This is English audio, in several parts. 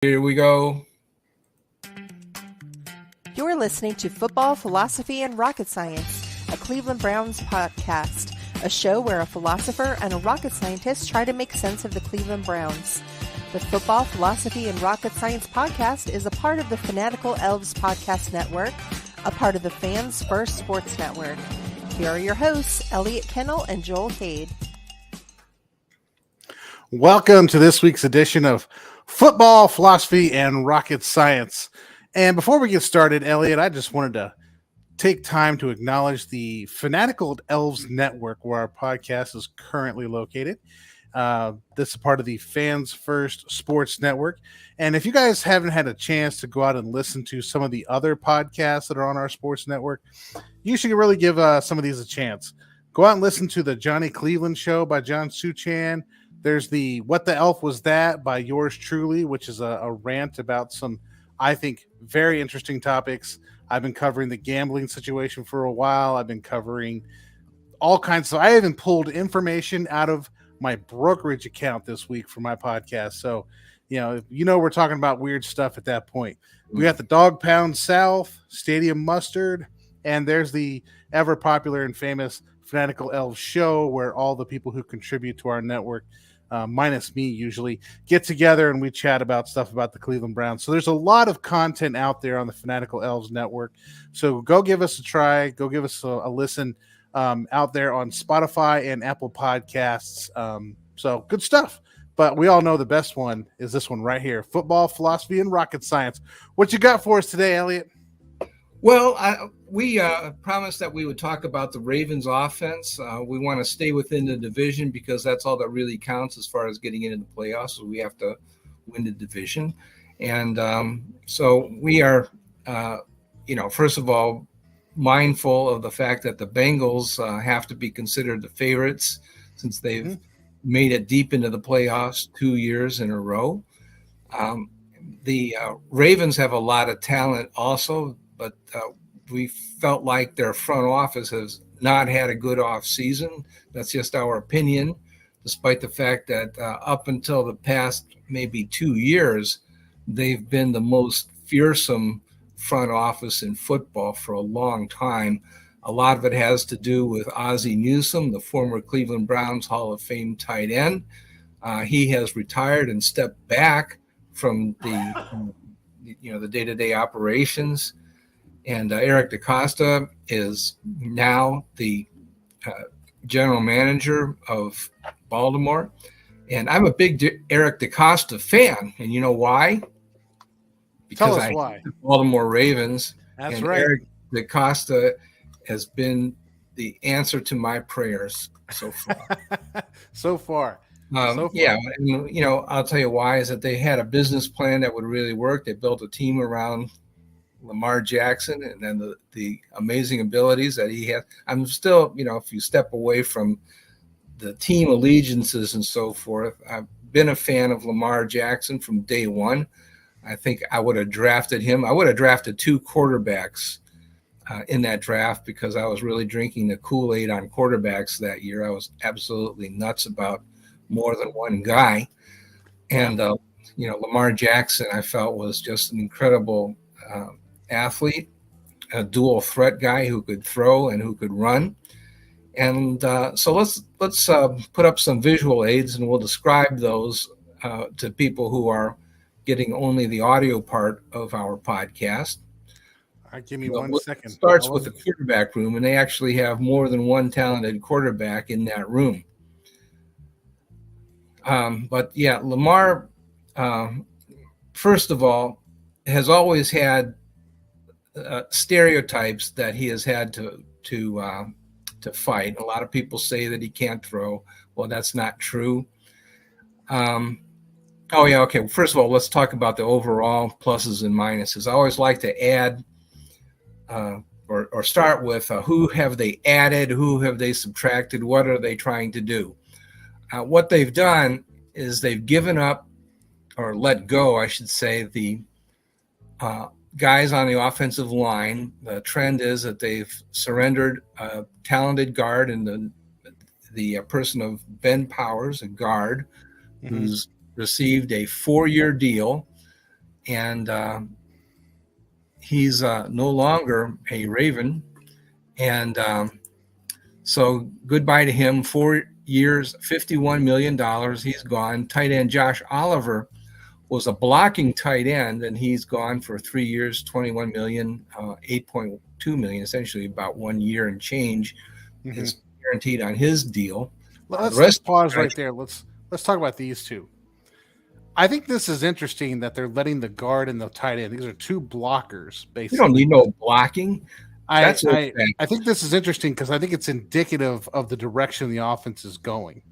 Here we go. You're listening to Football, Philosophy, and Rocket Science, a Cleveland Browns podcast, a show where a philosopher and a rocket scientist try to make sense of the Cleveland Browns. The Football, Philosophy, and Rocket Science podcast is a part of the Fanatical Elves Podcast Network, a part of the Fans First Sports Network. Here are your hosts, Elliot Kennel and Joel Cade. Welcome to this week's edition of Football, Philosophy, and Rocket Science. And before we get started, Elliot, I just wanted to take time to acknowledge the Fanatical Elves Network, where our podcast is currently located. This is part of the Fans First Sports Network. And if you guys haven't had a chance to go out and listen to some of the other podcasts that are on our sports network, you should really give some of these a chance. Go out and listen to the Johnny Cleveland Show by John Suchan. There's the What the Elf Was That by yours truly, which is a rant about some, I think, very interesting topics. I've been covering the gambling situation for a while. I've been covering all kinds. So I even pulled information out of my brokerage account this week for my podcast. So, we're talking about weird stuff at that point. We got the Dog Pound South, Stadium Mustard, and there's the ever popular and famous Fanatical Elves Show, where all the people who contribute to our network, minus me usually, get together and we chat about stuff about the Cleveland Browns. So there's a lot of content out there on the Fanatical Elves Network. So go give us a try. Go give us a listen out there on Spotify and Apple Podcasts. So good stuff. But we all know the best one is this one right here, Football, Philosophy, and Rocket Science. What you got for us today, Elliot? Well, we promised that we would talk about the Ravens offense. We want to stay within the division because that's all that really counts as far as getting into the playoffs. So we have to win the division. And so we are, first of all, mindful of the fact that the Bengals have to be considered the favorites since they've made it deep into the playoffs 2 years in a row. The Ravens have a lot of talent also, but we felt like their front office has not had a good off season. That's just our opinion, despite the fact that up until the past maybe 2 years, they've been the most fearsome front office in football for a long time. A lot of it has to do with Ozzie Newsome, the former Cleveland Browns Hall of Fame tight end. He has retired and stepped back from the day-to-day operations. And Eric DeCosta is now the general manager of Baltimore. And I'm a big Eric DeCosta fan. And you know why? Because Tell us why. The Baltimore Ravens. That's and right. Eric DeCosta has been the answer to my prayers so far. So far. Yeah. And, I'll tell you why is that they had a business plan that would really work. They built a team around Lamar Jackson and then the amazing abilities that he has. I'm still, if you step away from the team allegiances and so forth, I've been a fan of Lamar Jackson from day one. I think I would have drafted him. I would have drafted 2 quarterbacks in that draft because I was really drinking the Kool-Aid on quarterbacks that year. I was absolutely nuts about more than one guy. And, Lamar Jackson, I felt was just an incredible athlete, a dual threat guy who could throw and who could run. And so let's put up some visual aids and we'll describe those to people who are getting only the audio part of our podcast. All right, give me 1 second. It starts with the quarterback room, and they actually have more than one talented quarterback in that room. But yeah, Lamar, first of all, has always had stereotypes that he has had to fight. A lot of people say that he can't throw. Well, that's not true. Okay. First of all, let's talk about the overall pluses and minuses. I always like to add or start with who have they added, who have they subtracted, what are they trying to do? What they've done is they've given up or let go, I should say, the guys on the offensive line. The trend is that they've surrendered a talented guard in the person of Ben Powers, a guard, who's received a 4-year deal and he's no longer a Raven. And so goodbye to him. 4 years, $51 million. He's gone. Tight end Josh Oliver was a blocking tight end, and he's gone for 3 years, $21 million, $8.2 million, essentially about 1 year and change is guaranteed on his deal. Let's pause right there. Let's talk about these two. I think this is interesting that they're letting the guard and the tight end. These are two blockers, basically. You don't need no blocking. I think this is interesting because I think it's indicative of the direction the offense is going.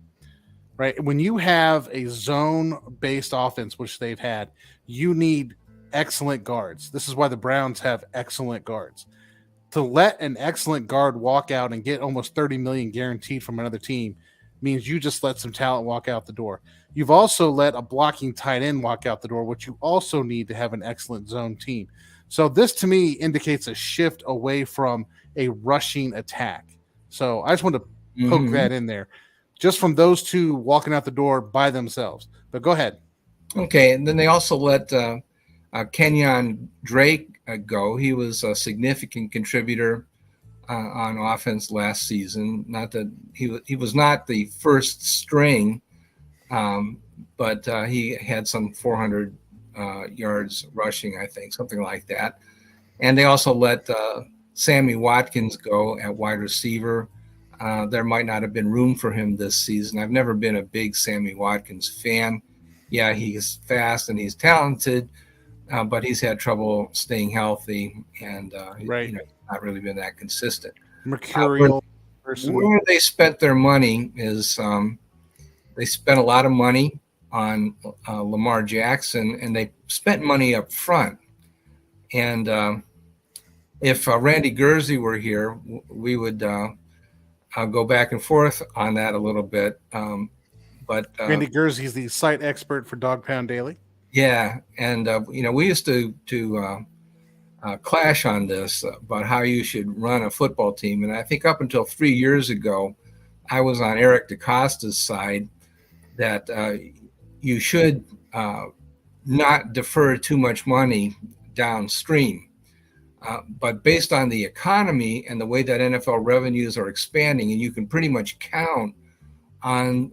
Right? When you have a zone-based offense, which they've had, you need excellent guards. This is why the Browns have excellent guards. To let an excellent guard walk out and get almost $30 million guaranteed from another team means you just let some talent walk out the door. You've also let a blocking tight end walk out the door, which you also need to have an excellent zone team. So this, to me, indicates a shift away from a rushing attack. So I just want to poke that in there, just from those two walking out the door by themselves. But go ahead. Okay, and then they also let Kenyon Drake go. He was a significant contributor on offense last season. Not that he was not the first string, but he had some 400 yards rushing, I think, something like that. And they also let Sammy Watkins go at wide receiver. There might not have been room for him this season. I've never been a big Sammy Watkins fan. Yeah, he's fast and he's talented, but he's had trouble staying healthy, and not really been that consistent. Mercurial person. Where they spent their money is they spent a lot of money on Lamar Jackson, and they spent money up front. And if Randy Gurzy were here, we would go back and forth on that a little bit. But Randy Gurzy is the site expert for Dog Pound Daily. Yeah, and we used to clash on this about how you should run a football team. And I think up until 3 years ago, I was on Eric DeCosta's side that you should not defer too much money downstream. But based on the economy and the way that NFL revenues are expanding, and you can pretty much count on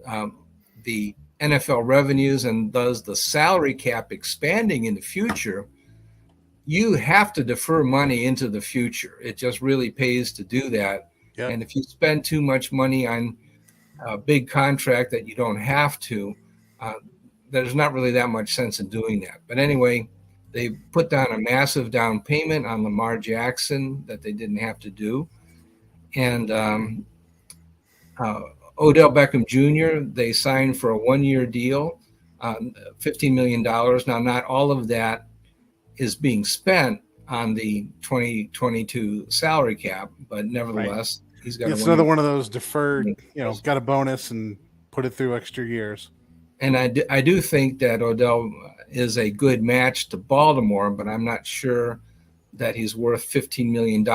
the NFL revenues and thus the salary cap expanding in the future, you have to defer money into the future. It just really pays to do that. Yep. And if you spend too much money on a big contract that you don't have to, there's not really that much sense in doing that. But anyway, they put down a massive down payment on Lamar Jackson that they didn't have to do. And Odell Beckham Jr., they signed for a 1-year deal, $15 million. Now, not all of that is being spent on the 2022 salary cap, but nevertheless, he's got it's another one of those deferred, got a bonus and put it through extra years. And I do think that Odell is a good match to Baltimore, but I'm not sure that he's worth $15 million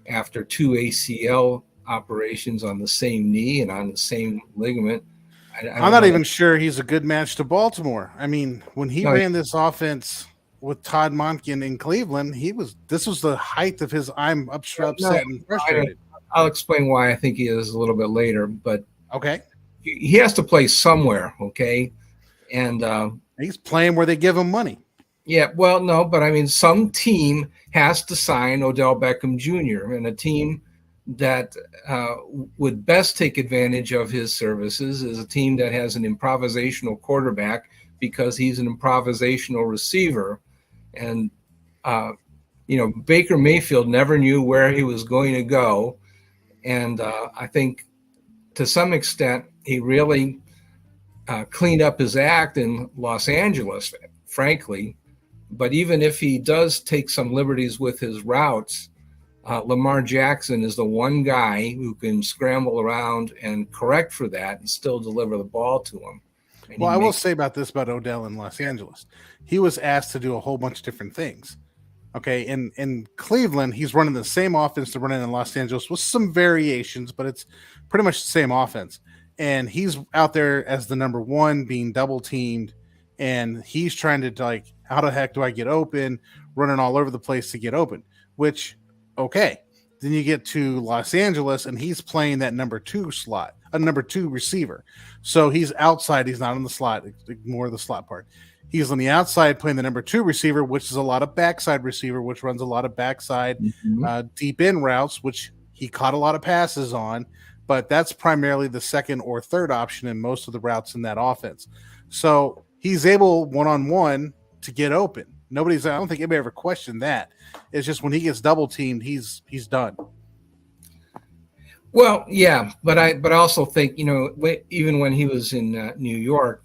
after 2 ACL operations on the same knee and on the same ligament. I'm not even sure he's a good match to Baltimore. I mean, when he ran this offense with Todd Monken in Cleveland, this was the height of his I'm upset and frustrated. I'll explain why I think he is a little bit later, but okay. He has to play somewhere, okay? And he's playing where they give him money. Yeah, well, no, but I mean, some team has to sign Odell Beckham Jr., and a team that would best take advantage of his services is a team that has an improvisational quarterback, because he's an improvisational receiver. And, Baker Mayfield never knew where he was going to go. And I think to some extent, he really cleaned up his act in Los Angeles, frankly. But even if he does take some liberties with his routes, Lamar Jackson is the one guy who can scramble around and correct for that and still deliver the ball to him. Well, I will say about Odell in Los Angeles. He was asked to do a whole bunch of different things. Okay, in Cleveland, he's running the same offense they're running in Los Angeles with some variations, but it's pretty much the same offense. And he's out there as the number one being double teamed, and he's trying to how the heck do I get open? Running all over the place to get open, which, okay. Then you get to Los Angeles and he's playing that number 2 slot, a number 2 receiver. So he's outside. He's not on the slot. Ignore the slot part. He's on the outside playing the number 2 receiver, which is a lot of backside receiver, which runs a lot of backside deep in routes, which he caught a lot of passes on. But that's primarily the second or third option in most of the routes in that offense. So he's able one-on-one to get open. I don't think anybody ever questioned that. It's just when he gets double teamed, he's done. Well, yeah, but I also think, even when he was in New York,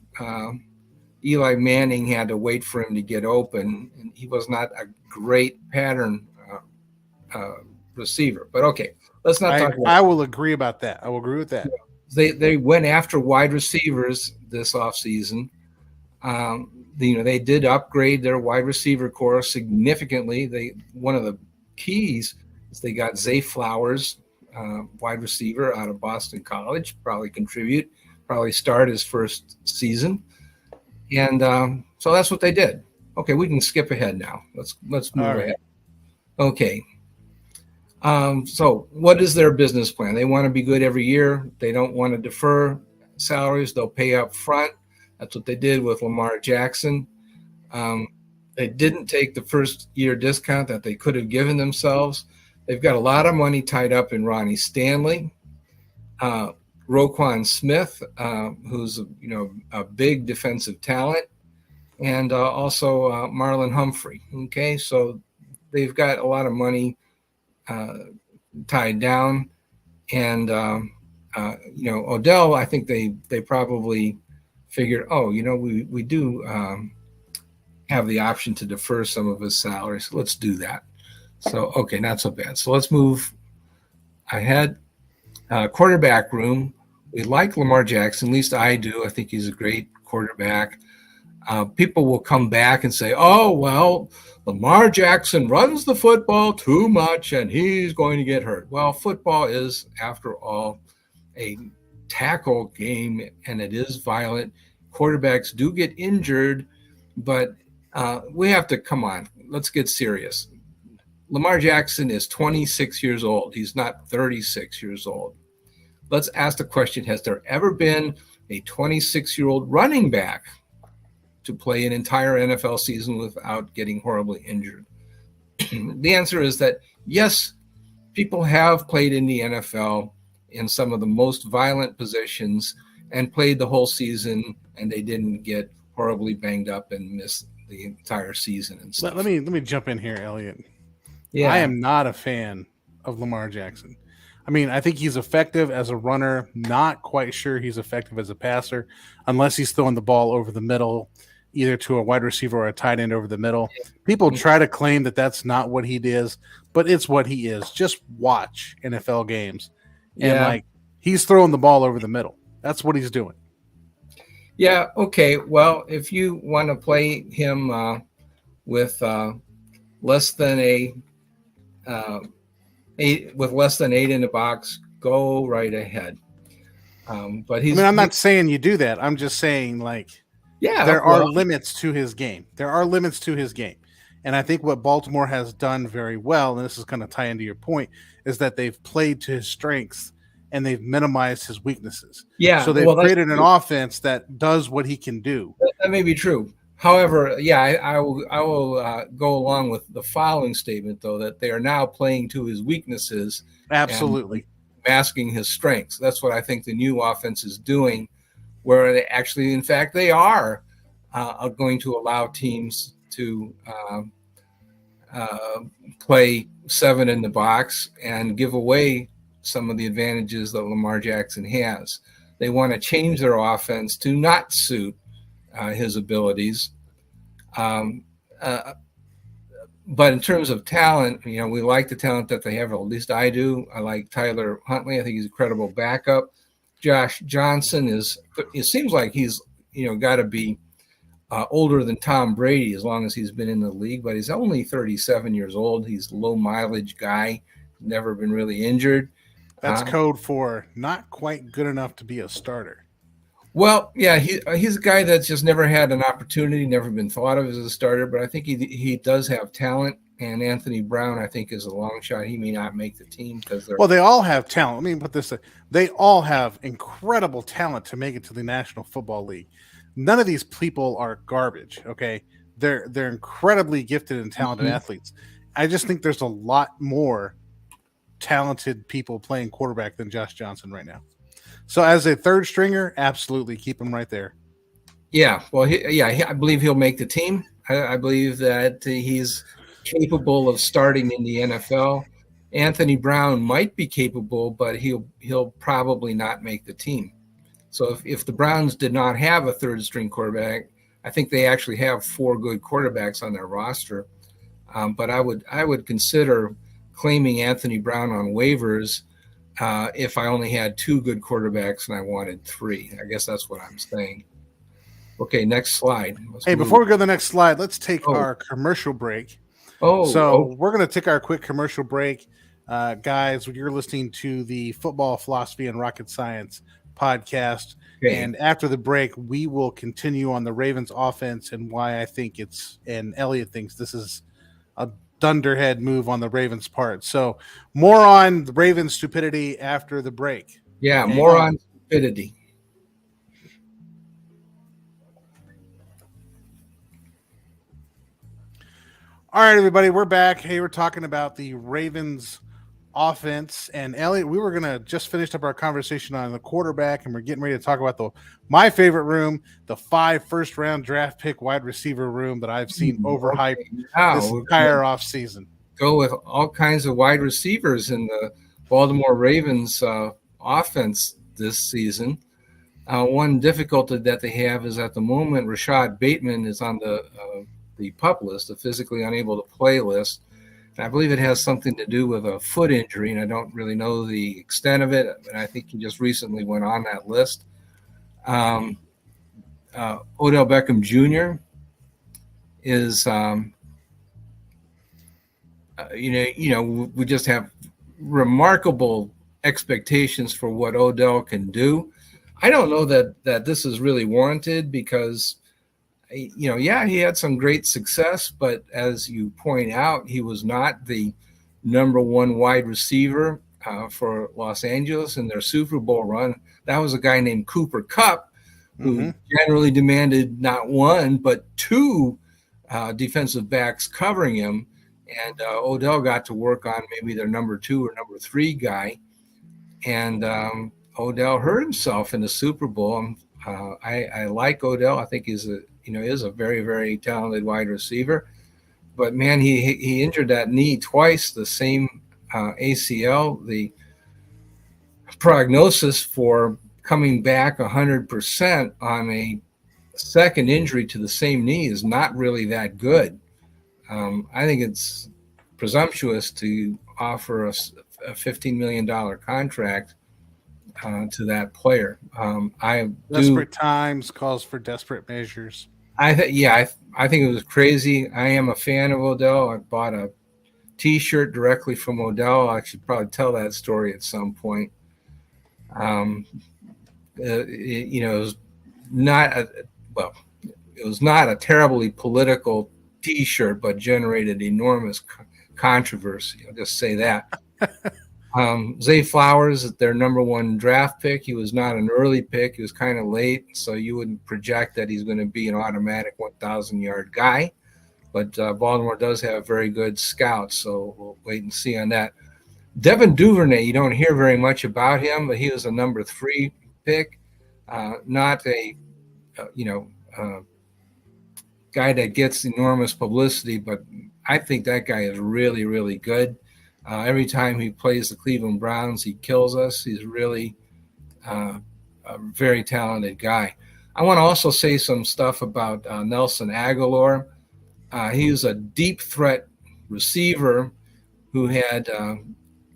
Eli Manning had to wait for him to get open, and he was not a great pattern receiver. But okay, let's not talk about. I will agree about that. I will agree with that. They went after wide receivers this offseason. They did upgrade their wide receiver core significantly. One of the keys is they got Zay Flowers, wide receiver out of Boston College, probably start his first season, and so that's what they did. Okay, we can skip ahead now. Let's move ahead. Okay. So what is their business plan? They want to be good every year. They don't want to defer salaries. They'll pay up front. That's what they did with Lamar Jackson. They didn't take the first year discount that they could have given themselves. They've got a lot of money tied up in Ronnie Stanley, Roquan Smith, who's a big defensive talent, and also Marlon Humphrey. Okay, so they've got a lot of money tied down, and Odell. I think they probably figured, we do have the option to defer some of his salaries. Let's do that. So, okay, not so bad. So let's move ahead. Quarterback room. We like Lamar Jackson. At least I do. I think he's a great quarterback. People will come back and say, oh, well, Lamar Jackson runs the football too much and he's going to get hurt. Well, football is, after all, a tackle game, and it is violent. Quarterbacks do get injured, but we have to, come on, let's get serious. Lamar Jackson is 26 years old. He's not 36 years old. Let's ask the question, has there ever been a 26-year-old running back to play an entire NFL season without getting horribly injured? The answer is that yes, people have played in the NFL in some of the most violent positions and played the whole season, and they didn't get horribly banged up and miss the entire season and stuff. Let me jump in here, Elliot. Yeah. I am not a fan of Lamar Jackson. I mean, I think he's effective as a runner. Not quite sure he's effective as a passer, unless he's throwing the ball over the middle, either to a wide receiver or a tight end over the middle. People try to claim that that's not what he is, but it's what he is. Just watch NFL games. And he's throwing the ball over the middle. That's what he's doing. Yeah. Okay. Well, if you want to play him with less than 8 in the box, go right ahead. But I'm not saying you do that. I'm just saying, there are limits to his game. And I think what Baltimore has done very well, and this is going to tie into your point, is that they've played to his strengths and they've minimized his weaknesses. Yeah. So they've created an offense that does what he can do. That may be true. However, I will go along with the following statement, though, that they are now playing to his weaknesses. Absolutely. Masking his strengths. That's what I think the new offense is doing, where they actually, in fact, they are going to allow teams to play 7 in the box and give away some of the advantages that Lamar Jackson has. They want to change their offense to not suit his abilities. But in terms of talent, we like the talent that they have, or at least I do. I like Tyler Huntley. I think he's a credible backup. Josh Johnson it seems like he's, got to be older than Tom Brady as long as he's been in the league, but he's only 37 years old. He's a low mileage guy, never been really injured. That's code for not quite good enough to be a starter. Well, yeah, he's a guy that's just never had an opportunity, never been thought of as a starter, but I think he does have talent. And Anthony Brown, I think, is a long shot. He may not make the team because they're Well, they all have talent. Let me put this: they all have incredible talent to make it to the National Football League. None of these people are garbage. Okay, they're incredibly gifted and talented athletes. I just think there's a lot more talented people playing quarterback than Josh Johnson right now. So, as a third stringer, absolutely keep him right there. Yeah, well, I believe he'll make the team. I believe that he's capable of starting in the NFL. Anthony Brown might be capable, but he'll probably not make the team. So if the Browns did not have a third string quarterback, I think they actually have 4 good quarterbacks on their roster. But I would consider claiming Anthony Brown on waivers if I only had 2 good quarterbacks and I wanted 3. I guess that's what I'm saying. Okay, next slide. Before we go to the next slide, let's take our commercial break. We're going to take our quick commercial break. Guys, you're listening to the Football Philosophy and Rocket Science podcast. Okay. And after the break, we will continue on the Ravens offense and why I think and Elliot thinks this is a dunderhead move on the Ravens' part. So more on the Ravens' stupidity after the break. Yeah, more on stupidity. All right, everybody, we're back. Hey, we're talking about the Ravens offense. And Elliot, we were going to just finish up our conversation on the quarterback, and we're getting ready to talk about my favorite room, the 5 first-round draft pick wide receiver room that I've seen overhyped this entire offseason. Go with all kinds of wide receivers in the Baltimore Ravens offense this season. One difficulty that they have is at the moment, Rashad Bateman is on the PUP list, the physically unable to play list. And I believe it has something to do with a foot injury, and I don't really know the extent of it. And I think he just recently went on that list. Odell Beckham Jr. is, we just have remarkable expectations for what Odell can do. I don't know that this is really warranted because he had some great success, but as you point out, he was not the number 1 wide receiver for Los Angeles in their Super Bowl run. That was a guy named Cooper Kupp, who generally demanded not 1, but 2 defensive backs covering him. And Odell got to work on maybe their number 2 or number 3 guy. And Odell hurt himself in the Super Bowl. I like Odell. I think he's is a very, very talented wide receiver. But, man, he injured that knee twice, the same ACL. The prognosis for coming back 100% on a second injury to the same knee is not really that good. I think it's presumptuous to offer a $15 million contract to that player. Desperate times calls for desperate measures. I think it was crazy. I am a fan of Odell. I bought a T-shirt directly from Odell. I should probably tell that story at some point. It was not a terribly political T-shirt, but generated enormous controversy. I'll just say that. Zay Flowers, their number 1 draft pick. He was not an early pick. He was kind of late, so you wouldn't project that he's going to be an automatic 1,000-yard guy. But Baltimore does have very good scouts, so we'll wait and see on that. Devin Duvernay, you don't hear very much about him, but he was a number 3 pick, not a guy that gets enormous publicity, but I think that guy is really, really good. Every time he plays the Cleveland Browns, he kills us. He's really a very talented guy. I want to also say some stuff about Nelson Agholor. He was a deep threat receiver who had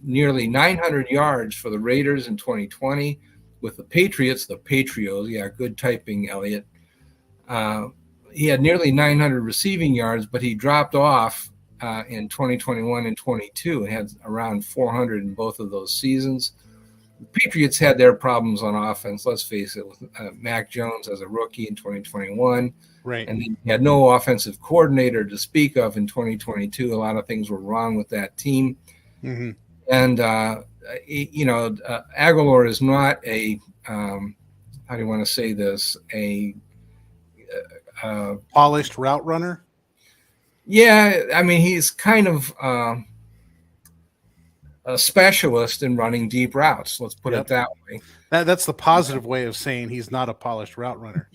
nearly 900 yards for the Raiders in 2020. With the Patriots, good typing, Elliot. He had nearly 900 receiving yards, but he dropped off in 2021 and 22 and had around 400 in both of those seasons. The Patriots had their problems on offense. Let's face it, with Mac Jones as a rookie in 2021. Right. And he had no offensive coordinator to speak of in 2022. A lot of things were wrong with that team. Mm-hmm. And, Aguilar is not a, how do you want to say this? Polished route runner? Yeah, I mean, he's kind of a specialist in running deep routes. Let's put it that way. That's the positive way of saying he's not a polished route runner.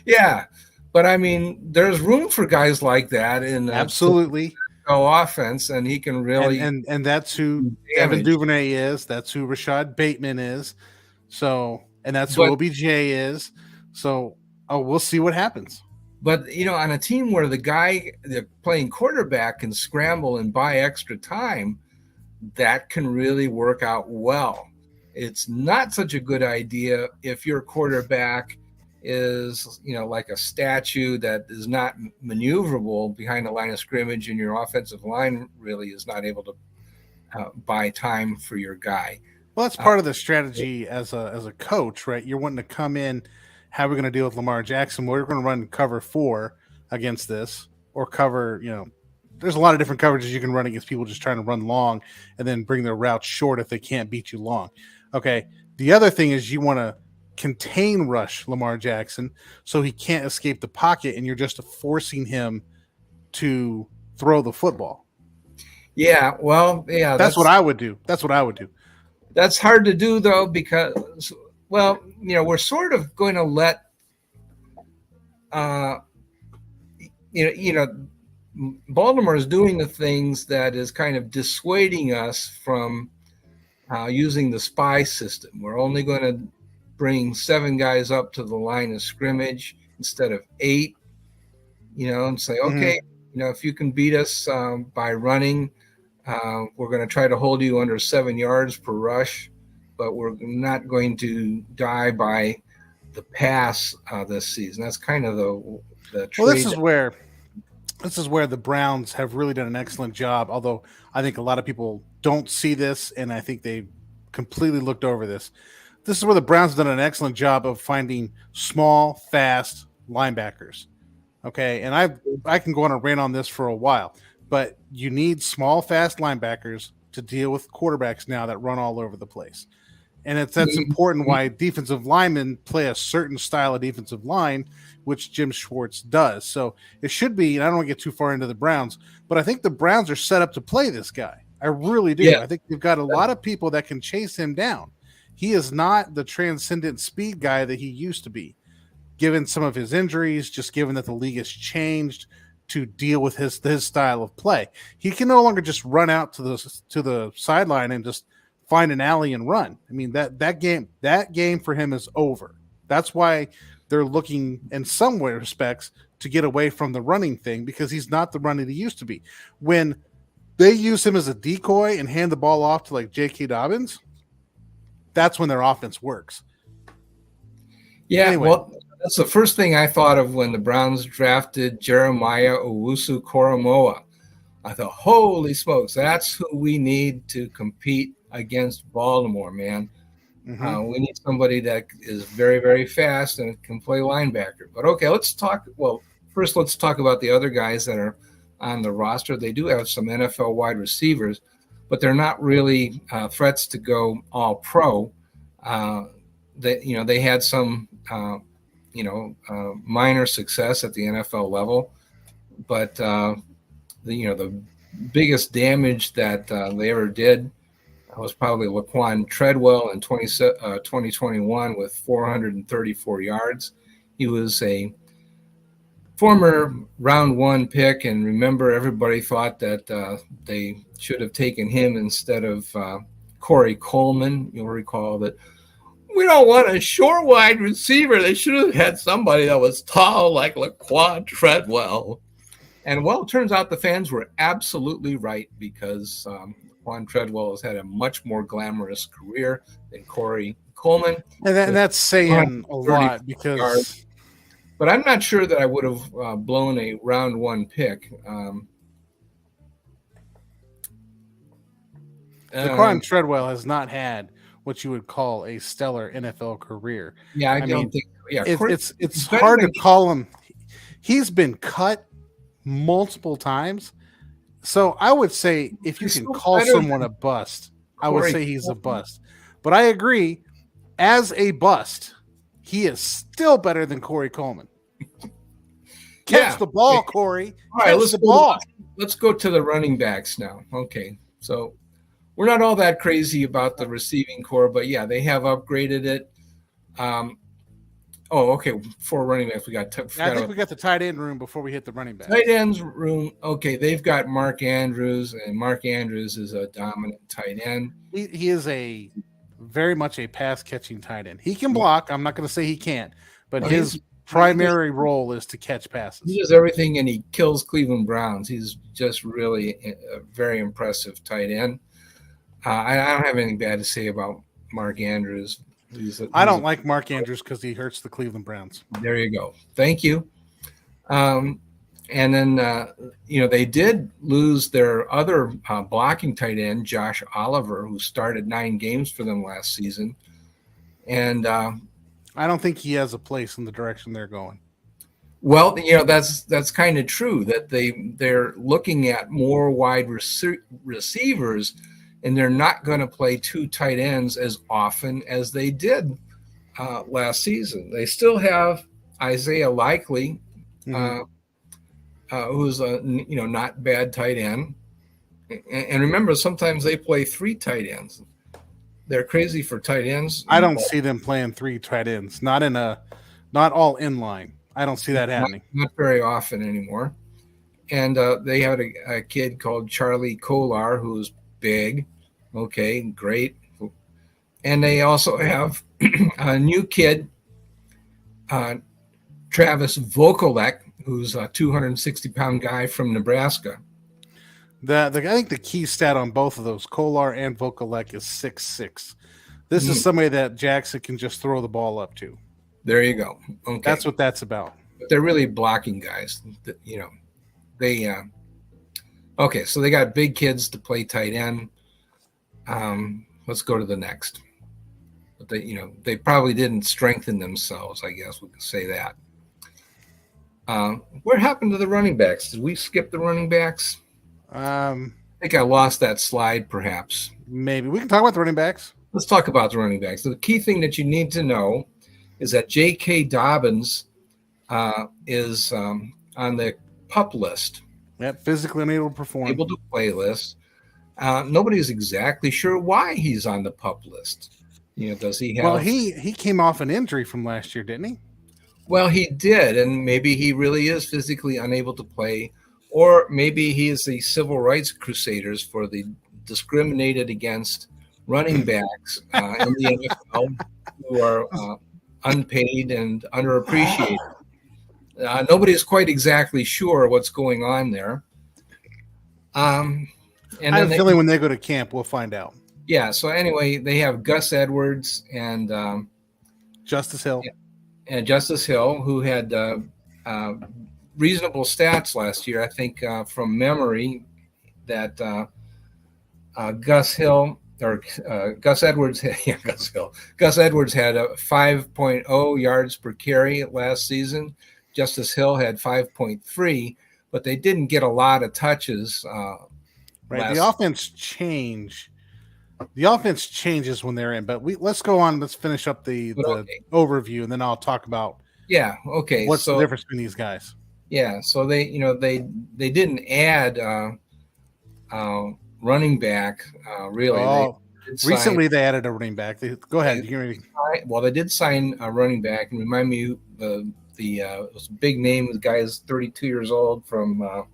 Yeah. But I mean, there's room for guys like that in absolutely offense, and he can really and that's who Evan Duvernay is. That's who Rashad Bateman is. So, and that's who OBJ is. So, we'll see what happens. But on a team where the guy they're playing quarterback can scramble and buy extra time, that can really work out well. It's not such a good idea if your quarterback is, like a statue that is not maneuverable behind the line of scrimmage, and your offensive line really is not able to buy time for your guy. Well, that's part of the strategy as a coach, right? You're wanting to come in, how are we going to deal with Lamar Jackson? We're going to run cover 4 against this, or cover, there's a lot of different coverages you can run against people just trying to run long and then bring their route short if they can't beat you long. Okay. The other thing is you want to contain rush Lamar Jackson so he can't escape the pocket, and you're just forcing him to throw the football. Yeah, well, yeah. That's what I would do. That's hard to do, though, because, we're sort of going to let, Baltimore is doing the things that is kind of dissuading us from using the spy system. We're only going to bring 7 guys up to the line of scrimmage instead of 8, and say, okay, if you can beat us by running, we're going to try to hold you under 7 yards per rush, but we're not going to die by the pass this season. That's kind of the trade. Well, this is where the Browns have really done an excellent job, although I think a lot of people don't see this, and I think they completely looked over this. This is where the Browns have done an excellent job of finding small, fast linebackers. Okay, and I can go on a rant on this for a while, but you need small, fast linebackers to deal with quarterbacks now that run all over the place. And that's important why defensive linemen play a certain style of defensive line, which Jim Schwartz does. So it should be, and I don't want to get too far into the Browns, but I think the Browns are set up to play this guy. I really do. Yeah. I think they've got a lot of people that can chase him down. He is not the transcendent speed guy that he used to be, given some of his injuries, just given that the league has changed to deal with his style of play. He can no longer just run out to the sideline and just find an alley and run. I mean, that game for him is over. That's why they're looking in some respects to get away from the running thing, because he's not the runner he used to be. When they use him as a decoy and hand the ball off to like J.K. Dobbins, that's when their offense works. Yeah, anyway. Well, that's the first thing I thought of when the Browns drafted Jeremiah Owusu-Koramoah. I thought, holy smokes, that's who we need to compete against Baltimore, man. Mm-hmm. We need somebody that is very, very fast and can play linebacker. But okay, let's talk about the other guys that are on the roster. They do have some NFL wide receivers, but they're not really threats to go all pro. They had some minor success at the NFL level, but the biggest damage that they ever did was probably Laquan Treadwell in 2021 with 434 yards. He was a former round 1 pick, and remember, everybody thought that they should have taken him instead of Corey Coleman. You'll recall that we don't want a short wide receiver. They should have had somebody that was tall like Laquan Treadwell. And well, it turns out the fans were absolutely right, because Laquan Treadwell has had a much more glamorous career than Corey Coleman. And that's saying a lot, because yards. But I'm not sure that I would have blown a round 1 pick. Laquan Treadwell has not had what you would call a stellar NFL career. Yeah, I I don't mean, think. Yeah, it's better hard to than- call him. He's been cut multiple times. So I would say if you He's can still call better someone than a bust, I would Corey say he's a Coleman. bust. But I agree, as a bust, he is still better than Corey Coleman. Catch Yeah. the ball, Corey. All right, Catch let's the go, ball. let's go to the running backs now. Okay, so we're not all that crazy about the receiving core, but yeah, they have upgraded it. Okay. For running backs, we got. I think we got the tight end room before we hit the running back. Tight ends room. Okay, they've got Mark Andrews, and Mark Andrews is a dominant tight end. He is a very much a pass catching tight end. He can block. I'm not going to say he can't, but Well, his primary role is to catch passes. He does everything, and he kills Cleveland Browns. He's just really a very impressive tight end. I don't have anything bad to say about Mark Andrews. I don't like Mark Andrews because he hurts the Cleveland Browns. There you go. Thank you. And then, they did lose their other blocking tight end, Josh Oliver, who started 9 games for them last season. And I don't think he has a place in the direction they're going. well, that's kind of true that they're looking at more wide receivers, and they're not going to play 2 tight ends as often as they did last season. They still have Isaiah Likely, who's a not bad tight end. And remember, sometimes they play 3 tight ends. They're crazy for tight ends. I don't see them playing 3 tight ends. Not all in line. I don't see that happening. Not very often anymore. And they had a kid called Charlie Kolar, who's big. Okay, great. And they also have a new kid, Travis Vokolek, who's a 260-pound guy from Nebraska. I think the key stat on both of those, Kolar and Vokolek, is 6'6". This is somebody that Jackson can just throw the ball up to. There you go. Okay. That's what that's about. But they're really blocking guys. Okay, so they got big kids to play tight end. Let's go to the next. But they probably didn't strengthen themselves, I guess we could say that. What happened to the running backs? Did we skip the running backs? I think I lost that slide, perhaps. Maybe. We can talk about the running backs. Let's talk about the running backs. So the key thing that you need to know is that J.K. Dobbins is on the PUP list. Yep, physically unable to perform. Able to play list. Nobody's exactly sure why he's on the PUP list. Does he have? Well, he came off an injury from last year, didn't he? Well, he did, and maybe he really is physically unable to play, or maybe he is the civil rights crusaders for the discriminated against running backs in the NFL who are unpaid and underappreciated. Nobody's quite exactly sure what's going on there. And I have a feeling when they go to camp, we'll find out. Yeah. So anyway, they have Gus Edwards and Justice Hill. And Justice Hill, who had reasonable stats last year. I think from memory that Gus Edwards had a 5.0 yards per carry last season. Justice Hill had 5.3, but they didn't get a lot of touches. Right. The offense changes when they're in, but let's go on. Let's finish up the overview, and then I'll talk about what's the difference between these guys. Yeah, so they didn't add running back really. Oh, recently they added a running back. Go ahead. They did sign a running back, and remind me the big name. The guy is 32 years old from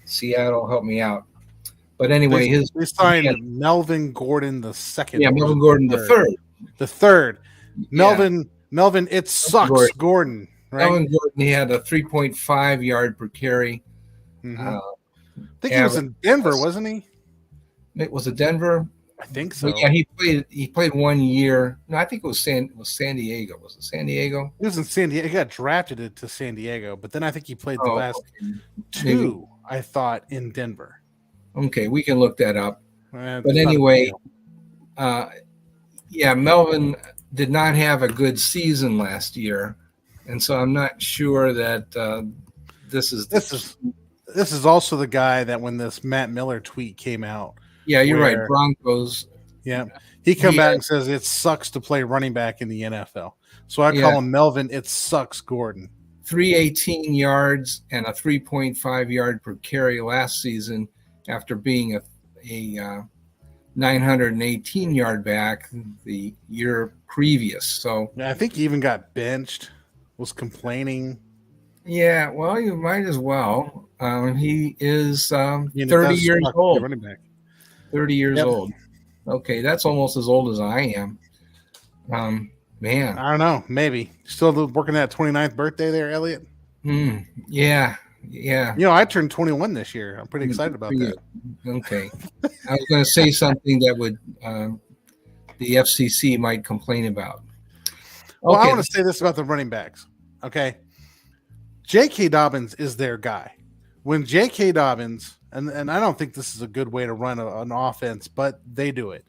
Seattle. Help me out. But anyway, they signed Melvin Gordon the second. Yeah, Melvin Gordon the third. The third. Melvin, it sucks Gordon. Right? Melvin Gordon, he had a 3.5 yard per carry. Mm-hmm. I think he was in Denver, wasn't he? Was it Denver? I think so. Well, yeah, he played 1 year. No, I think it was San Diego. Was it San Diego? He was in San Diego. He got drafted to San Diego, but then I think he played the last two, I thought, in Denver. Okay, we can look that up. But anyway, Yeah, Melvin did not have a good season last year, and so I'm not sure that this is the This key. is this is also the guy that when this Matt Miller tweet came out, Yeah, you're right. where Broncos. yeah, he come He back had, and says it sucks to play running back in the NFL. So I yeah, call him Melvin. It sucks, Gordon. 318 yards and a 3.5 yard per carry last season after being a 918 yard back the year previous. So, I think he even got benched. Was complaining. yeah, well, you might as well. He is You know, 30 that's years suck, old. running back. 30 years Yep. old. Okay, that's almost as old as I am. Man. I don't know. Maybe still working that 29th birthday there, Elliot. Yeah. Yeah. You know, I turned 21 this year. I'm pretty excited about that. Okay. I was going to say something that would the FCC might complain about. Well, I Okay. want to say this about the running backs. Okay. J.K. Dobbins is their guy. When J.K. Dobbins, and I don't think this is a good way to run an offense, but they do it.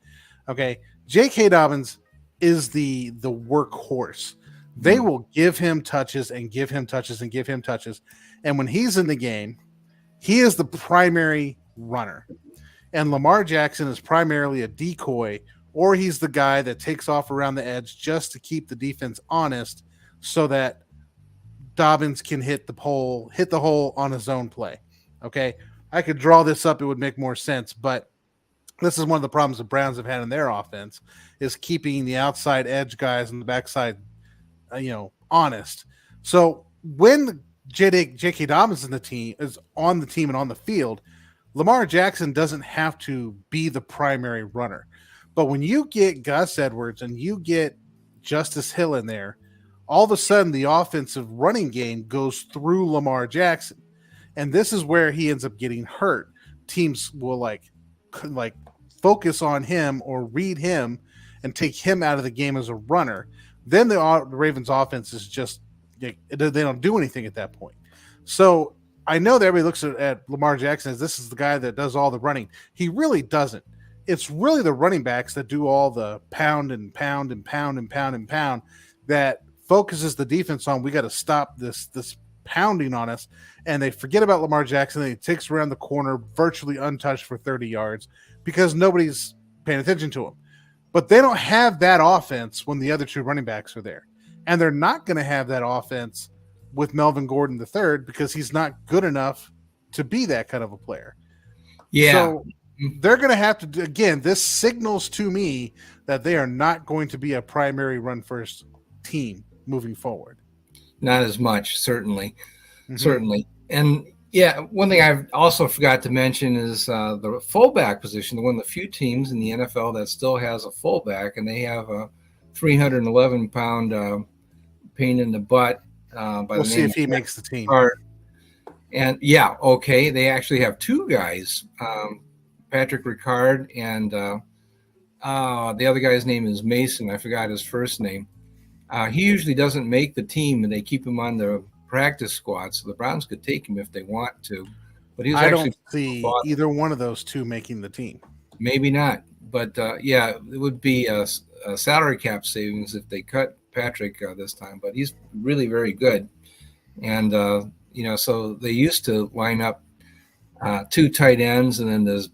Okay. J.K. Dobbins is the workhorse. They will give him touches and give him touches and give him touches. And when he's in the game, he is the primary runner. And Lamar Jackson is primarily a decoy, or he's the guy that takes off around the edge just to keep the defense honest so that Dobbins can hit the hole on his own play. Okay. I could draw this up. It would make more sense, but this is one of the problems the Browns have had in their offense is keeping the outside edge guys and the backside, honest. So when J.K. Dobbins is on the team and on the field, Lamar Jackson doesn't have to be the primary runner. But when you get Gus Edwards and you get Justice Hill in there, all of a sudden the offensive running game goes through Lamar Jackson. And this is where he ends up getting hurt. Teams will like focus on him or read him and take him out of the game as a runner. Then the Ravens offense is just, they don't do anything at that point. So I know that everybody looks at Lamar Jackson as this is the guy that does all the running. He really doesn't. It's really the running backs that do all the pound and pound and pound and pound and pound that focuses the defense on. We got to stop this pounding on us. And they forget about Lamar Jackson. And he takes around the corner virtually untouched for 30 yards because nobody's paying attention to him. But they don't have that offense when the other two running backs are there. And they're not going to have that offense with Melvin Gordon III because he's not good enough to be that kind of a player. Yeah. So they're going to have to, again, this signals to me that they are not going to be a primary run first team moving forward. Not as much, certainly. Mm-hmm. Certainly. And yeah, one thing I've also forgot to mention is the fullback position, one of the few teams in the NFL that still has a fullback, and they have a 311-pound pain in the butt. We'll see if he makes the team. And yeah, okay, they actually have two guys, Patrick Ricard and the other guy's name is Mason. I forgot his first name. He usually doesn't make the team, and they keep him on the practice squad, so the Browns could take him if they want to. But he's I don't see either one of those two making the team. Maybe not, but yeah, it would be a salary cap savings if they cut Patrick this time. But he's really very good, and so they used to line up two tight ends and then this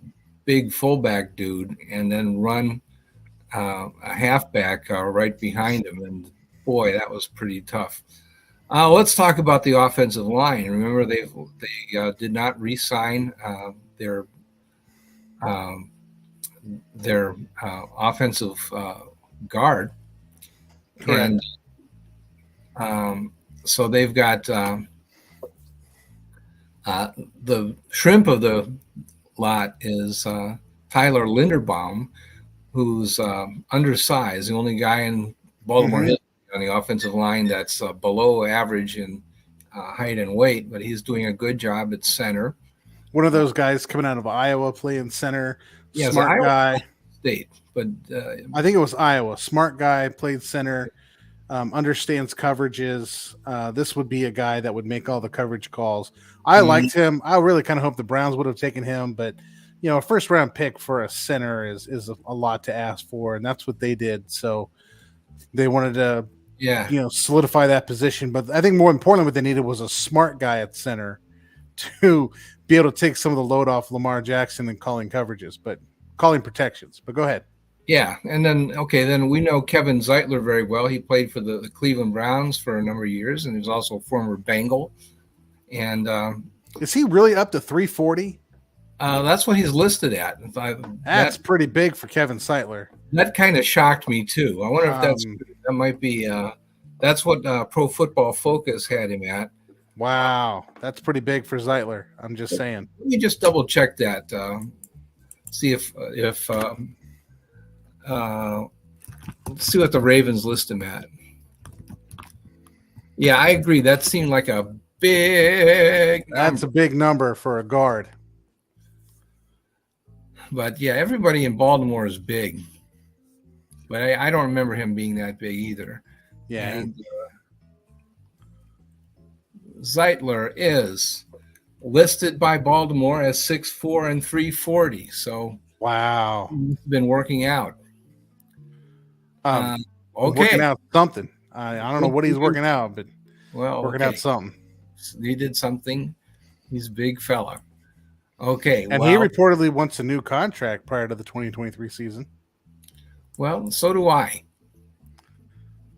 big fullback dude, and then run a halfback right behind him, and boy, that was pretty tough. Let's talk about the offensive line. Remember, they did not re-sign their offensive guard, correct. And so they've got the shrimp of the lot is Tyler Linderbaum, who's undersized, the only guy in Baltimore history on the offensive line that's below average in height and weight, but he's doing a good job at center. One of those guys coming out of Iowa playing center, yeah, smart guy. State, but I think it was Iowa. Smart guy, played center, understands coverages. This would be a guy that would make all the coverage calls. I liked him. I really kind of hope the Browns would have taken him, but a first round pick for a center is a lot to ask for, and that's what they did. So they wanted to, solidify that position. But I think more importantly, what they needed was a smart guy at center to be able to take some of the load off Lamar Jackson and calling protections. But go ahead. Yeah, and then we know Kevin Zeitler very well. He played for the Cleveland Browns for a number of years, and he's also a former Bengal. And is he really up to 340? That's what he's listed at. That's pretty big for Kevin Zeitler. That kind of shocked me too. I wonder if that might be that's what Pro Football Focus had him at. Wow, that's pretty big for Zeitler. I'm just saying. Let me just double check that. See if let's see what the Ravens list him at. Yeah, I agree. That seemed like a big number. That's a big number for a guard. But yeah, everybody in Baltimore is big. But I don't remember him being that big either. Yeah. And, Zeitler is listed by Baltimore as 6'4" and 340. So wow, he's been working out. Okay, working out something. I don't know what he's working out, but working out something. He did something. He's a big fella. Okay, and he reportedly wants a new contract prior to the 2023 season. Well, so do I.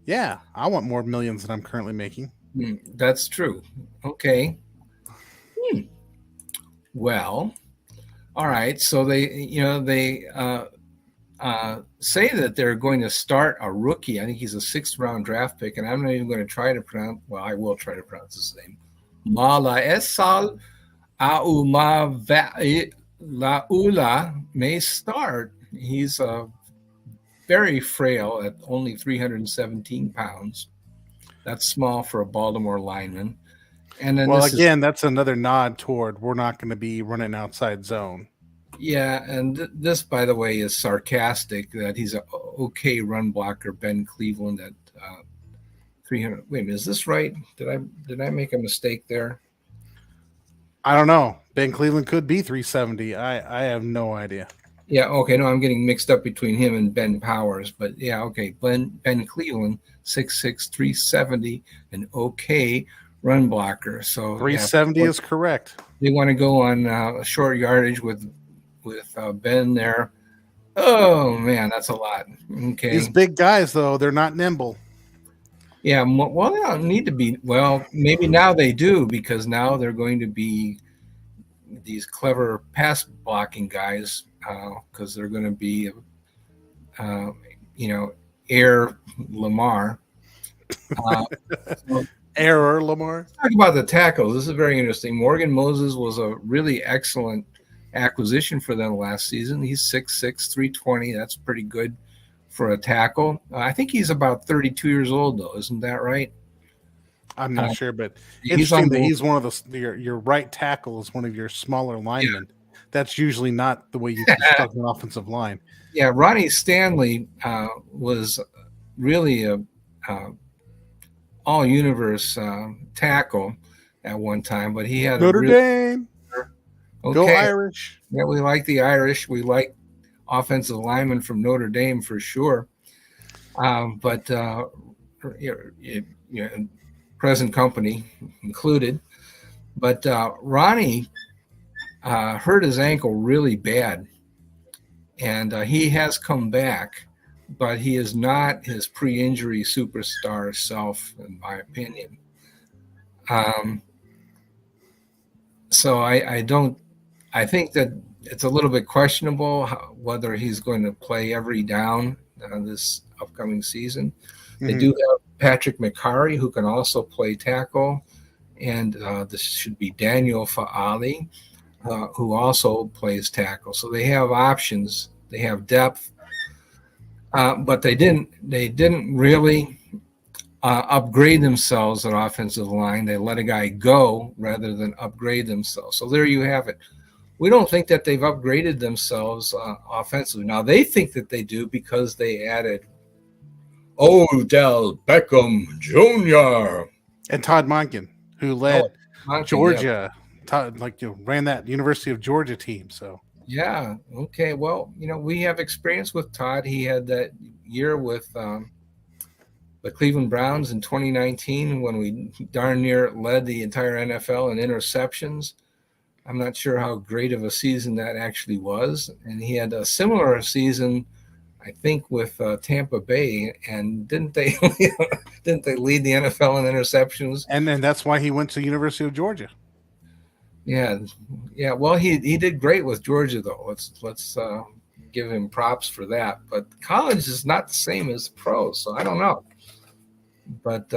Yeah, I want more millions than I'm currently making. That's true. Okay. Well, all right. So they say that they're going to start a rookie. I think he's a 6th round draft pick, and I'm not even going to try to pronounce. Well, I will try to pronounce his name. Malaesal Laula may start. He's very frail at only 317 pounds. That's small for a Baltimore lineman. And then that's another nod toward we're not going to be running outside zone. Yeah, and this, by the way, is sarcastic that he's an okay run blocker. Ben Cleveland at 300. Wait a minute, is this right? Did I make a mistake there? I don't know. Ben Cleveland could be 370. I have no idea. Yeah, okay. No, I'm getting mixed up between him and Ben Powers. But yeah, okay. Ben Cleveland, 6'6", 370, an okay run blocker. So 370 is correct. They want to go on a short yardage with Ben there. Oh, man, that's a lot. Okay. These big guys, though, they're not nimble. Yeah, well, they don't need to be. Well, maybe now they do, because now they're going to be these clever pass blocking guys, because they're going to be, Air Lamar. Error Lamar. Talk about the tackles. This is very interesting. Morgan Moses was a really excellent acquisition for them last season. He's 6'6", 320. That's pretty good for a tackle. I think he's about 32 years old, though. Isn't that right? I'm not sure, but interesting that he's one of your right tackle is one of your smaller linemen. Yeah. That's usually not the way you construct an offensive line. Yeah, Ronnie Stanley was really a all-universe tackle at one time, but he had Notre Dame. Okay. Go Irish. Yeah, we like the Irish. We like offensive linemen from Notre Dame for sure. But present company included. But Ronnie hurt his ankle really bad, and he has come back, but he is not his pre-injury superstar self, in my opinion. So I think that it's a little bit questionable whether he's going to play every down this upcoming season. Mm-hmm. They do have Patrick McCarry, who can also play tackle, and this should be Daniel Fa'ali, who also plays tackle. So they have options. They have depth, but they didn't really upgrade themselves at offensive line. They let a guy go rather than upgrade themselves. So there you have it. We don't think that they've upgraded themselves offensively. Now, they think that they do because they added Odell Beckham Jr. and Todd Monken, who led Georgia, ran that University of Georgia team. So Yeah. Okay. Well, we have experience with Todd. He had that year with the Cleveland Browns in 2019 when we darn near led the entire NFL in interceptions. I'm not sure how great of a season that actually was. And he had a similar season, I think, with Tampa Bay. And didn't they didn't they lead the NFL in interceptions? And then that's why he went to University of Georgia. Yeah, yeah. Well, he did great with Georgia, though. Let's give him props for that. But college is not the same as pro, so I don't know. But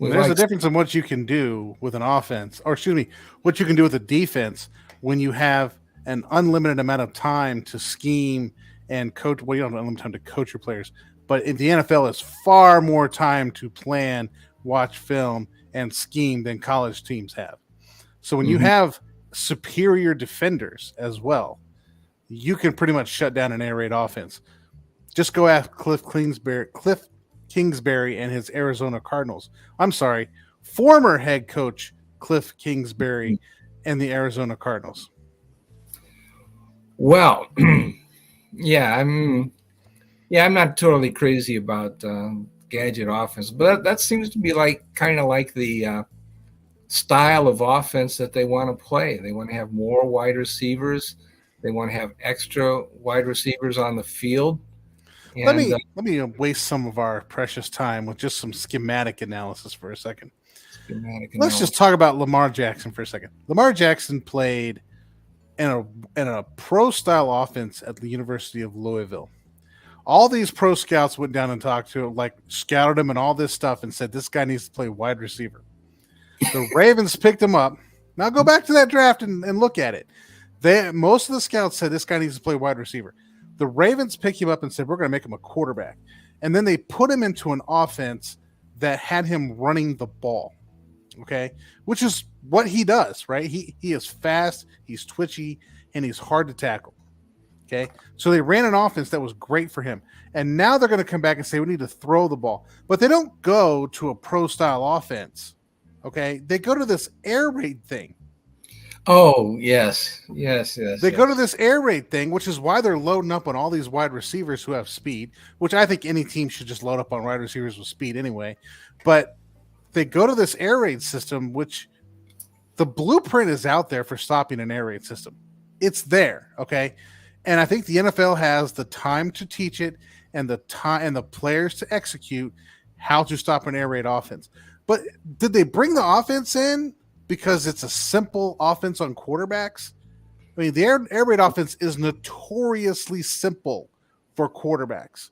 there's a difference in what you can do with an offense, or excuse me, what you can do with a defense when you have an unlimited amount of time to scheme and coach. Well, you don't have unlimited time to coach your players, but in the NFL, is far more time to plan, watch film, and scheme than college teams have. So when you have superior defenders as well, you can pretty much shut down an air raid offense. Just go ask Cliff Kingsbury and his Arizona Cardinals. I'm sorry, former head coach Cliff Kingsbury and the Arizona Cardinals. Well, I'm not totally crazy about gadget offense, but that seems to be kind of like the style of offense that they want to play. They want to have more wide receivers. They want to have extra wide receivers on the field. And, let me waste some of our precious time with just some schematic analysis for a second. Let's just talk about Lamar Jackson for a second. Lamar Jackson played in a pro style offense at the University of Louisville. All these pro scouts went down and talked to him, scouted him and all this stuff, and said this guy needs to play wide receiver. The Ravens picked him up. Now go back to that draft and look at it. Most of the scouts said this guy needs to play wide receiver. The Ravens picked him up and said, we're going to make him a quarterback. And then they put him into an offense that had him running the ball, okay, which is what he does, right? He is fast, he's twitchy, and he's hard to tackle, okay? So they ran an offense that was great for him. And now they're going to come back and say, we need to throw the ball. But they don't go to a pro-style offense, okay? They go to this air raid thing. Oh, yes. They go to this air raid thing, which is why they're loading up on all these wide receivers who have speed, which I think any team should just load up on wide receivers with speed anyway. But they go to this air raid system, which the blueprint is out there for stopping an air raid system. It's there, okay? And I think the NFL has the time to teach it and the time and the players to execute how to stop an air raid offense. But did they bring the offense in because it's a simple offense on quarterbacks? I mean, the air raid offense is notoriously simple for quarterbacks.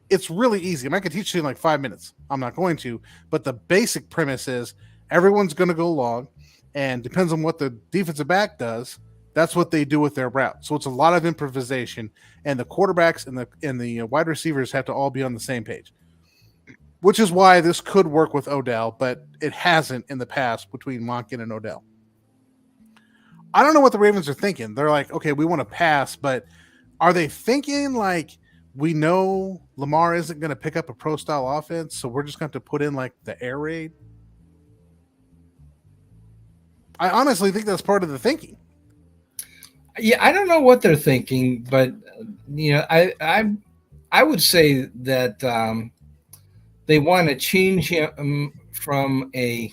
It's really easy. I could teach you in like 5 minutes. I'm not going to, but the basic premise is everyone's going to go long, and depends on what the defensive back does. That's what they do with their route. So it's a lot of improvisation, and the quarterbacks and the wide receivers have to all be on the same page, which is why this could work with Odell, but it hasn't in the past between Monken and Odell. I don't know what the Ravens are thinking. They're like, okay, we want to pass, but are they thinking like, we know Lamar isn't going to pick up a pro-style offense, so we're just going to have to put in like the air raid? I honestly think that's part of the thinking. Yeah, I don't know what they're thinking, but I would say that they want to change him from a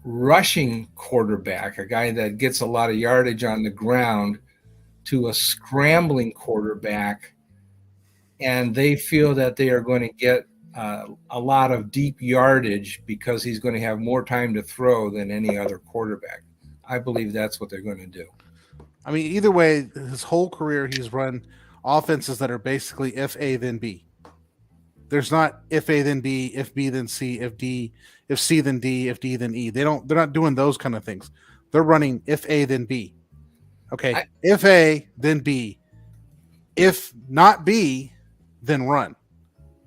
rushing quarterback, a guy that gets a lot of yardage on the ground, to a scrambling quarterback, and they feel that they are going to get a lot of deep yardage because he's going to have more time to throw than any other quarterback. I believe that's what they're going to do. I mean, either way, his whole career he's run offenses that are basically if A then B. There's not if A then B, if B then C, if C then D, if D then E. They're not doing those kind of things. They're running if A then B. Okay, if A then B. If not B, then run.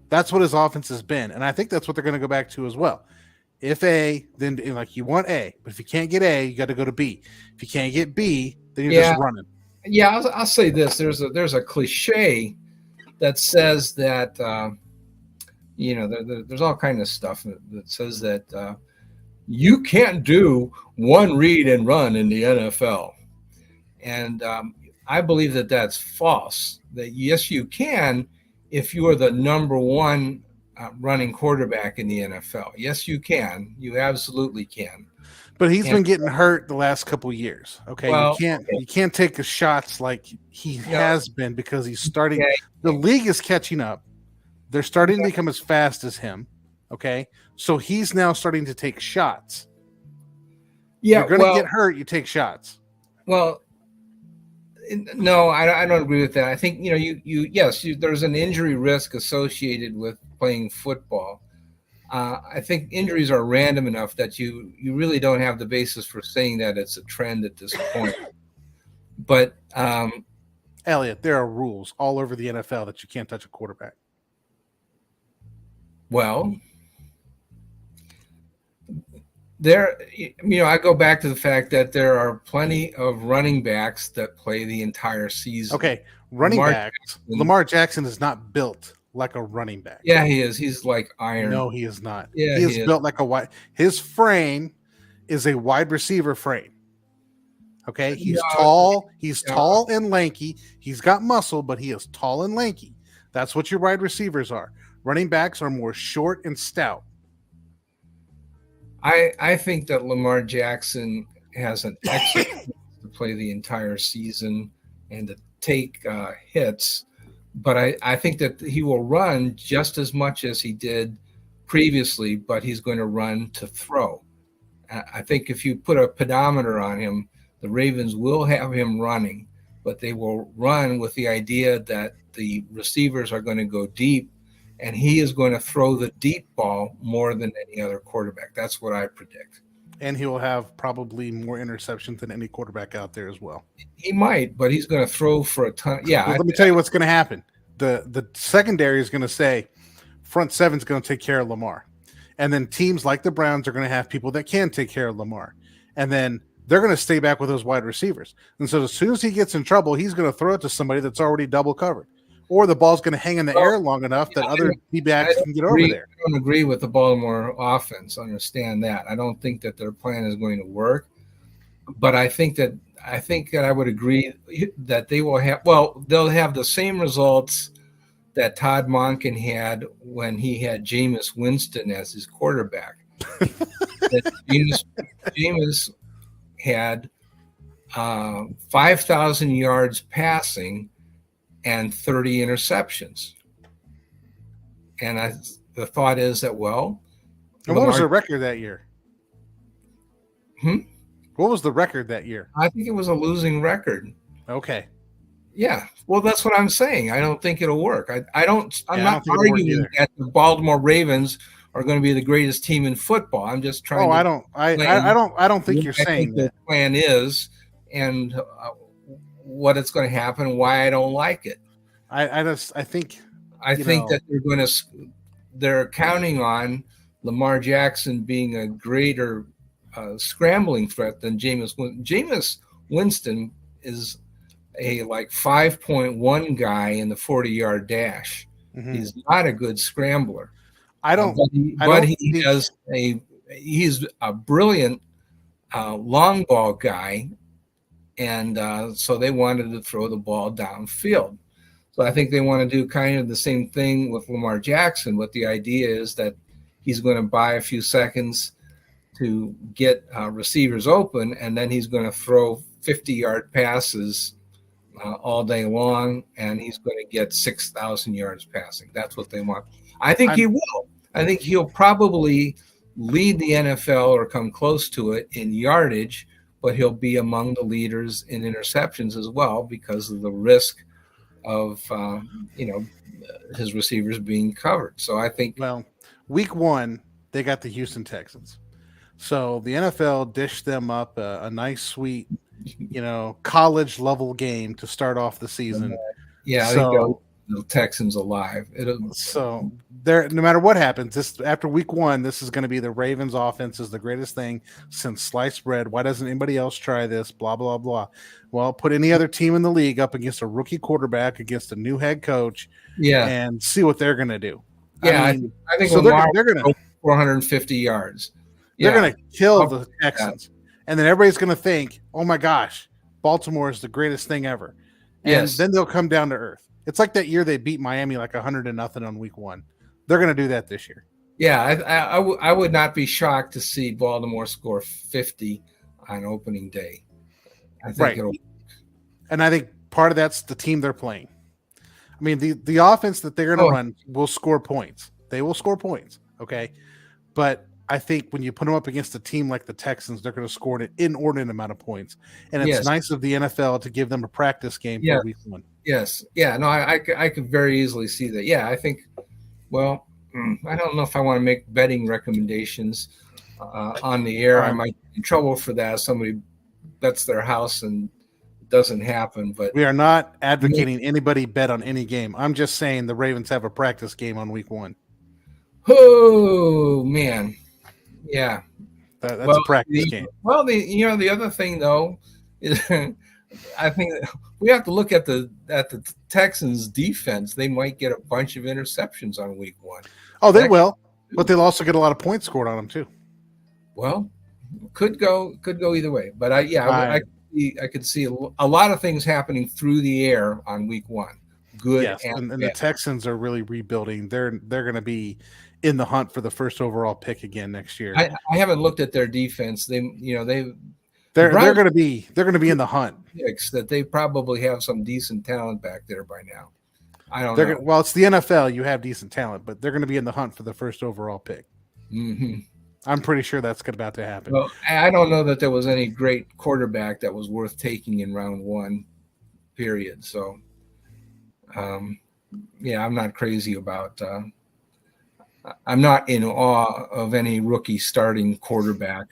That's what his offense has been, and I think that's what they're going to go back to as well. If A, then like you want A, but if you can't get A, you got to go to B. If you can't get B, then you're just running. Yeah, I'll say this: there's a cliche that says that there's all kind of stuff that says that you can't do one read and run in the NFL. And I believe that that's false. That yes, you can if you are the number one running quarterback in the NFL. Yes, you can. You absolutely can. But he's been getting hurt the last couple of years. Okay, Well, you can't take the shots like he has been because he's starting. Okay. The league is catching up. They're starting to become as fast as him. Okay, so he's now starting to take shots. Yeah, you're going to get hurt. You take shots. Well, no, I don't agree with that. I think there's an injury risk associated with playing football. I think injuries are random enough that you really don't have the basis for saying that it's a trend at this point. But Elliot, there are rules all over the NFL that you can't touch a quarterback. Well, I go back to the fact that there are plenty of running backs that play the entire season. Okay, Lamar Jackson is not built like a running back. Yeah, he is. He's like iron. No, he is not. Yeah, he is built like a wide. His frame is a wide receiver frame. Okay, he's tall. He's tall and lanky. He's got muscle, but he is tall and lanky. That's what your wide receivers are. Running backs are more short and stout. I think that Lamar Jackson has an excellent to play the entire season and to take hits, but I think that he will run just as much as he did previously, but he's going to run to throw. I think if you put a pedometer on him, the Ravens will have him running, but they will run with the idea that the receivers are going to go deep, and he is going to throw the deep ball more than any other quarterback. That's what I predict. And he will have probably more interceptions than any quarterback out there as well. He might, but he's going to throw for a ton. Yeah. Well, let me tell you what's going to happen. The secondary is going to say front seven is going to take care of Lamar. And then teams like the Browns are going to have people that can take care of Lamar. And then they're going to stay back with those wide receivers. And so as soon as he gets in trouble, he's going to throw it to somebody that's already double covered. Or the ball's going to hang in the air long enough that other D-backs can get over there. I don't agree with the Baltimore offense. Understand that. I don't think that their plan is going to work. But I think that I would agree that they will have. Well, they'll have the same results that Todd Monken had when he had Jameis Winston as his quarterback. Jameis had 5,000 yards passing and 30 interceptions. And the thought is that, well. And what was the record that year? What was the record that year? I think it was a losing record. Okay. Yeah. Well, that's what I'm saying. I don't think it'll work. I'm not arguing that the Baltimore Ravens are going to be the greatest team in football. I'm just trying I don't think you're saying that. The plan is and what it's going to happen, why I don't like it. I think that they're counting on Lamar Jackson being a greater scrambling threat than Jameis Winston. Jameis Winston is a 5.1 guy in the 40-yard dash. Mm-hmm. He's not a good scrambler. He's a brilliant long ball guy. And so they wanted to throw the ball downfield. So I think they want to do kind of the same thing with Lamar Jackson, but the idea is that he's going to buy a few seconds to get receivers open, and then he's going to throw 50-yard passes all day long, and he's going to get 6,000 yards passing. That's what they want. I think he will. I think he'll probably lead the NFL or come close to it in yardage, but he'll be among the leaders in interceptions as well because of the risk of, his receivers being covered. So I think. Well, week 1, they got the Houston Texans. So the NFL dished them up a nice, sweet, college level game to start off the season. Yeah, I think the Texans alive. So no matter what happens, after week 1, this is going to be the Ravens offense is the greatest thing since sliced bread. Why doesn't anybody else try this? Blah, blah, blah. Well, put any other team in the league up against a rookie quarterback, against a new head coach, and see what they're going to do. Yeah, I think so. They're going to 450 yards. They're going to kill I'll the believe Texans. And then everybody's going to think, oh my gosh, Baltimore is the greatest thing ever. And Yes. then they'll come down to earth. It's like that year they beat Miami like 100-0 on week 1. They're going to do that this year. Yeah, I would not be shocked to see Baltimore score 50 on opening day. I think Right. it'll. And I think part of that's the team they're playing. I mean, the offense that they're going to run will score points. They will score points, okay? But I think when you put them up against a team like the Texans, they're going to score an inordinate amount of points. And it's nice of the NFL to give them a practice game for week 1. Yes. Yeah, no, I could very easily see that. Yeah, I think, well, I don't know if I want to make betting recommendations on the air. I might get in trouble for that. Somebody bets their house and it doesn't happen. But we are not advocating anybody bet on any game. I'm just saying the Ravens have a practice game on week 1. Oh, man. Yeah. That's a practice game. Well, the other thing, though, is I think we have to look at the Texans defense. They might get a bunch of interceptions on week 1. Oh, they will, but they'll also get a lot of points scored on them too. Well, could go either way. But I could see a lot of things happening through the air on week 1. Good. Yes, and the Texans are really rebuilding. They're going to be in the hunt for the first overall pick again next year. I haven't looked at their defense. They're going to be in the hunt. That they probably have some decent talent back there by now. I don't know. Well, it's the NFL. You have decent talent, but they're going to be in the hunt for the first overall pick. Mm-hmm. I'm pretty sure that's about to happen. Well, I don't know that there was any great quarterback that was worth taking in round 1, period. So, I'm not crazy about. I'm not in awe of any rookie starting quarterback.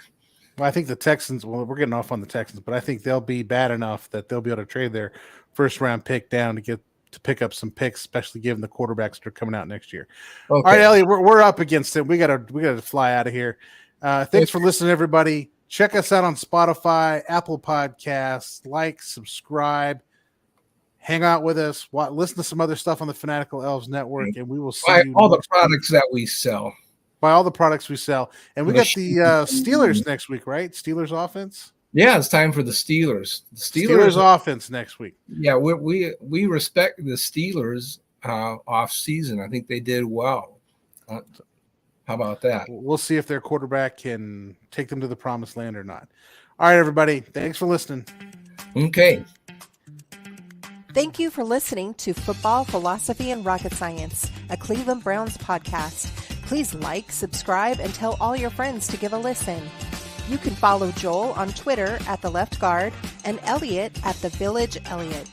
Well, I think the Texans. Well, we're getting off on the Texans, but I think they'll be bad enough that they'll be able to trade their first round pick down to pick up some picks, especially given the quarterbacks that are coming out next year. Okay. All right, Elliot, we're up against it. We gotta fly out of here. Thanks for listening, everybody. Check us out on Spotify, Apple Podcasts. Like, subscribe, hang out with us. Listen to some other stuff on the Fanatical Elves Network, and we will see you all the products that we sell. By all the products we sell, and we got the Steelers next week, right? Steelers offense. Yeah, it's time for the Steelers. The Steelers offense next week. Yeah, we respect the Steelers off season. I think they did well. How about that? We'll see if their quarterback can take them to the promised land or not. All right, everybody. Thanks for listening. Okay. Thank you for listening to Football, Philosophy, and Rocket Science, a Cleveland Browns podcast. Please like, subscribe, and tell all your friends to give a listen. You can follow Joel on Twitter at The Left Guard and Elliot at The Village Elliot.